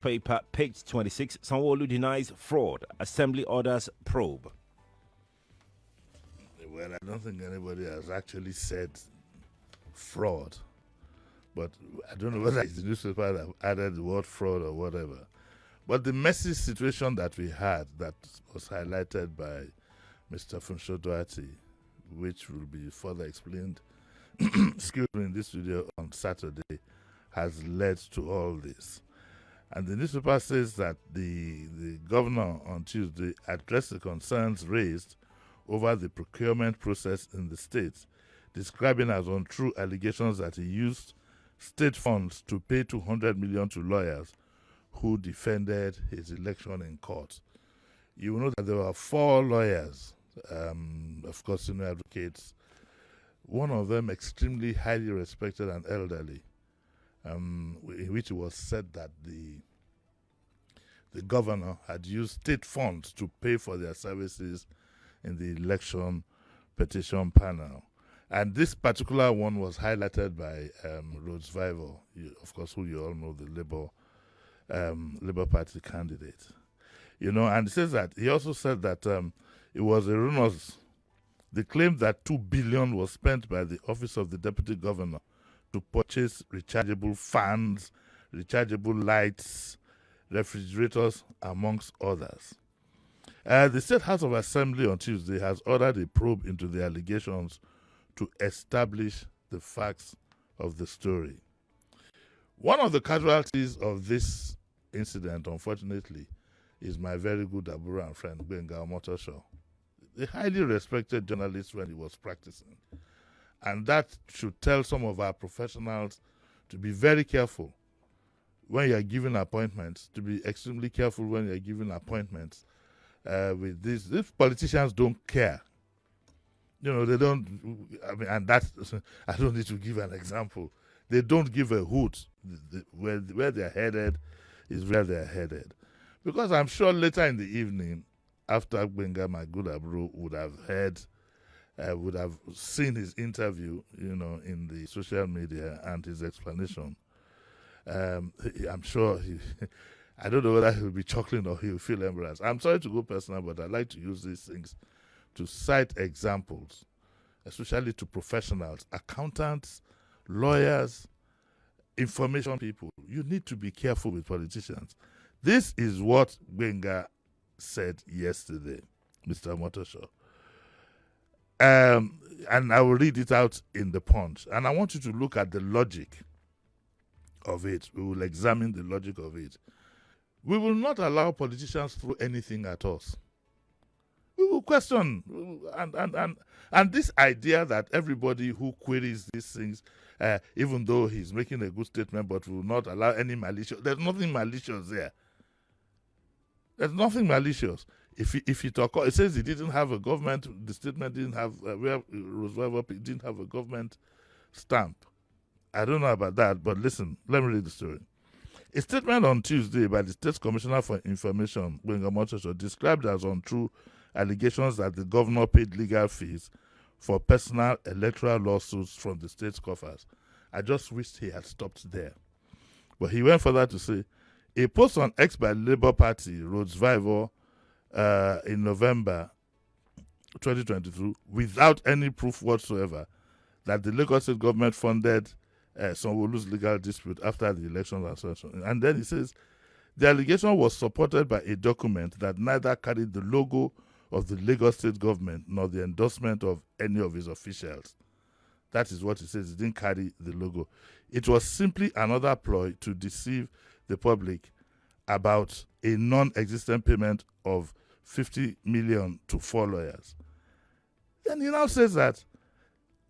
Paper, page 26. Sanwo-Olu denies fraud. Assembly orders probe. Well, I don't think anybody has actually said fraud, but I don't know whether it's the newspaper that added the word fraud or whatever. But the messy situation that we had, that was highlighted by Mr. Funsho Duarte, which will be further explained excuse me, in this video on Saturday, has led to all this. And the newspaper says that the governor on Tuesday addressed the concerns raised over the procurement process in the state, describing as untrue allegations that he used state funds to pay 200 million to lawyers who defended his election in court. You will know that there were 4 lawyers, of course, senior advocates, one of them extremely highly respected and elderly, in which it was said that the governor had used state funds to pay for their services in the election petition panel. And this particular one was highlighted by Rhodes Vival, of course, who you all know, the Labour Party candidate. You know, and it says that he also said that it was erroneous. They claimed that 2 billion was spent by the office of the deputy governor to purchase rechargeable fans, rechargeable lights, refrigerators, amongst others. The State House of Assembly on Tuesday has ordered a probe into the allegations to establish the facts of the story. One of the casualties of this incident, unfortunately, is my very good Abura and friend, Gbenga Omotosho, a highly respected journalist when he was practicing. And that should tell some of our professionals to be very careful when you are giving appointments, to be extremely careful when you are giving appointments with this. These politicians don't care. You know, they don't, I mean, and that's, I don't need to give an example. They don't give a hoot. Where they're headed is where they're headed. Because I'm sure later in the evening, after Gbenga, my good Abro, would have seen his interview, you know, in the social media and his explanation. I'm sure I don't know whether he'll be chuckling or he'll feel embarrassed. I'm sorry to go personal, but I like to use these things to cite examples, especially to professionals, accountants, lawyers, information people. You need to be careful with politicians. This is what Gbenga said yesterday, Mr. Motosho. And I will read it out in the Punch. And I want you to look at the logic of it. We will examine the logic of it. We will not allow politicians to throw anything at us. We will question. And this idea that everybody who queries these things, even though he's making a good statement, but will not allow any malicious, there's nothing malicious there. There's nothing malicious. If he talk, it says he didn't have a government, the statement didn't have, Roosevelt didn't have a government stamp. I don't know about that, but listen, let me read the story. A statement on Tuesday by the State Commissioner for Information, Gbenga Omotosho, described as untrue allegations that the governor paid legal fees for personal electoral lawsuits from the state's coffers. I just wished he had stopped there. But he went further to say, a post on X by the Labour Party, Rhodes Vival, in November 2022, without any proof whatsoever that the Lagos State government funded Sanwo-Olu's legal dispute after the election assertion. And then he says, the allegation was supported by a document that neither carried the logo of the Lagos State government nor the endorsement of any of his officials. That is what he says. It didn't carry the logo. It was simply another ploy to deceive the public about a non-existent payment of 50 million to 4 lawyers. Then he now says that,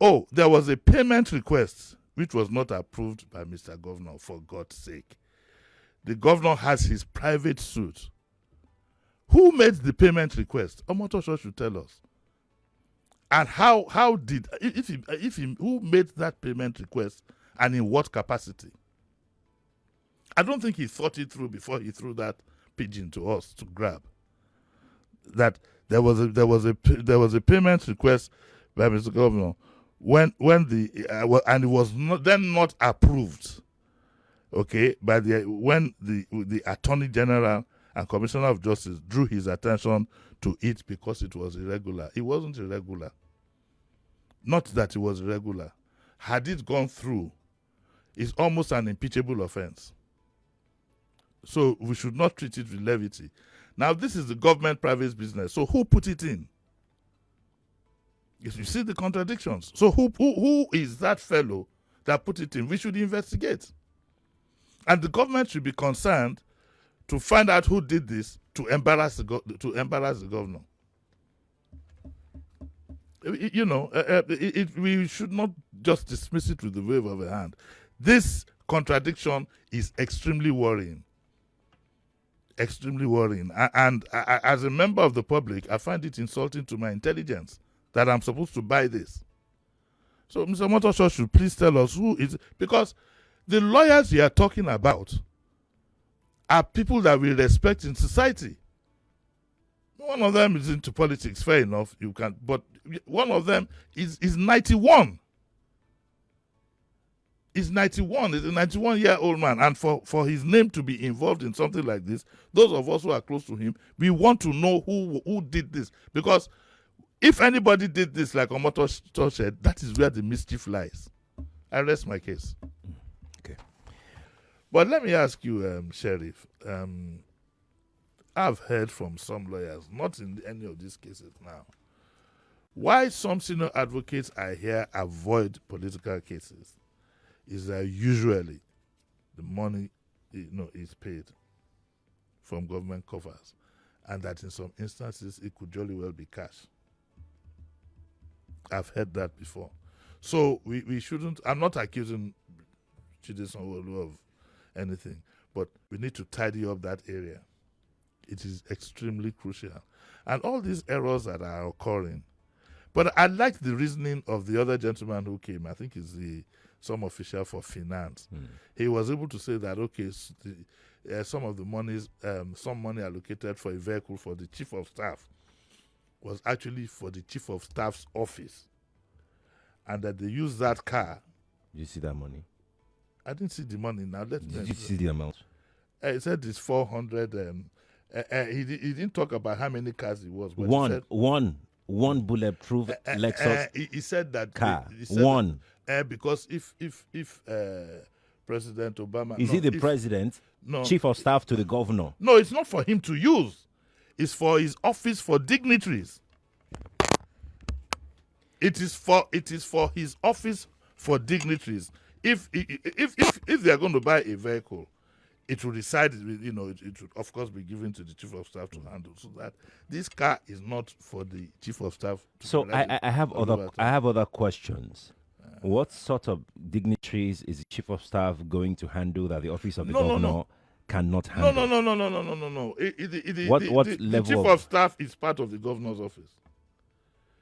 oh, there was a payment request which was not approved by Mr. Governor, for God's sake. The governor has his private suit. Who made the payment request? Omotosho should tell us. And how did, who made that payment request and in what capacity? I don't think he thought it through before he threw that pigeon to us to grab. That there was a payment request by Mr. Governor when the and it was not approved. okay, when the Attorney General and Commissioner of Justice drew his attention to it because it was irregular. It wasn't irregular. Not that it was irregular. Had it gone through, it's almost an impeachable offense. So we should not treat it with levity. Now, this is the government-private business. So who put it in? You see the contradictions. So who is that fellow that put it in? We should investigate. And the government should be concerned to find out who did this to embarrass the governor. We should not just dismiss it with the wave of a hand. This contradiction is extremely worrying. Extremely worrying. And as a member of the public, I find it insulting to my intelligence that I'm supposed to buy this. So Mr. Motosho should please tell us who is, because the lawyers you are talking about are people that we respect in society. One of them is into politics, fair enough, you can, but one of them is 91. He's 91, he's a 91-year-old man, and for his name to be involved in something like this, those of us who are close to him, we want to know who did this, because if anybody did this like Omoto said, that is where the mischief lies. I rest my case. Okay. But let me ask you, Sheriff, I've heard from some lawyers, not in any of these cases now, why some senior advocates I hear avoid political cases is that usually the money is paid from government coffers, and that in some instances it could jolly well be cash. I've heard that before. So we shouldn't, I'm not accusing Sanwo-Olu of anything, but we need to tidy up that area. It is extremely crucial. And all these errors that are occurring. But I like the reasoning of the other gentleman who came. I think it's some official for finance. He was able to say that, okay, some of the monies, some money allocated for a vehicle for the chief of staff was actually for the chief of staff's office. And that they used that car. Did you see that money? I didn't see the money. Now, Did you see the amount? He said it's 400. He didn't talk about how many cars it was. But one bulletproof Lexus he said that car. He said One. That, because if President Obama... Is he the president? No. Chief of staff to the governor? No, it's not for him to use. It's for his office for dignitaries. It is for his office for dignitaries. If they are going to buy a vehicle, it will reside, it would of course be given to the chief of staff to handle, so that this car is not for the chief of staff. So I have other questions. What sort of dignitaries is the chief of staff going to handle that the office of the governor cannot handle? No. What the level chief of staff is part of the governor's office.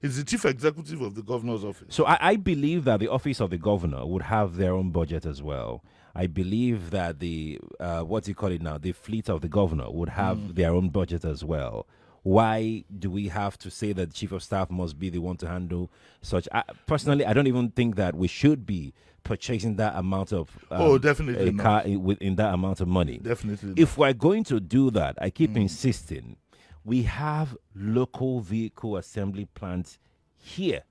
He's the chief executive of the governor's office. So I believe that the office of the governor would have their own budget as well. I believe that the the fleet of the governor would have their own budget as well. Why do we have to say that the chief of staff must be the one to handle such? Personally, I don't even think that we should be purchasing that amount of definitely a car in that amount of money. Definitely not. If we're going to do that, I keep insisting, we have local vehicle assembly plants here.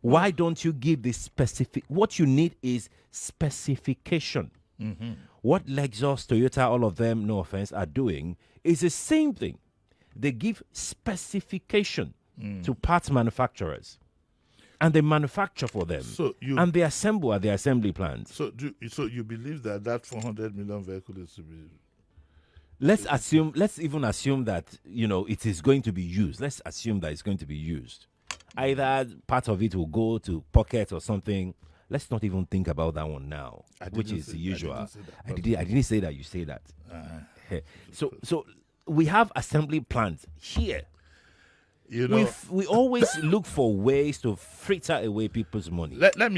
Why don't you give the specific? What you need is specification. What Lexus, Toyota, all of them, no offense, are doing is the same thing. They give specification to parts manufacturers, and they manufacture for them, and they assemble at the assembly plants. So you believe that 400 million vehicle is to be? Let's even assume that it is going to be used. Let's assume that it's going to be used. Either part of it will go to pocket or something. Let's not even think about that one now, which is the usual. I didn't say that. You say that. So we have assembly plants here. We always look for ways to fritter away people's money. Let us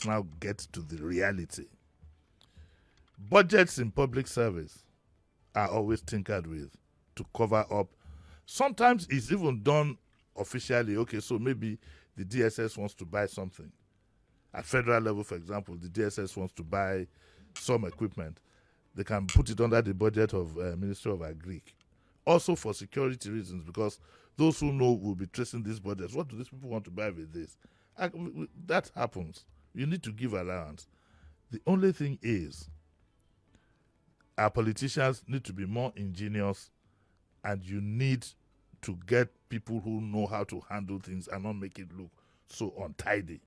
now get to the reality. Budgets in public service are always tinkered with to cover up. Sometimes it's even done officially. Okay, so maybe the DSS wants to buy something. At federal level, for example, the DSS wants to buy some equipment. They can put it under the budget of Ministry of Agric. Also for security reasons, because those who know will be tracing these budgets. What do these people want to buy with this? That happens. You need to give allowance. The only thing is, our politicians need to be more ingenious, and you need to get people who know how to handle things and not make it look so untidy.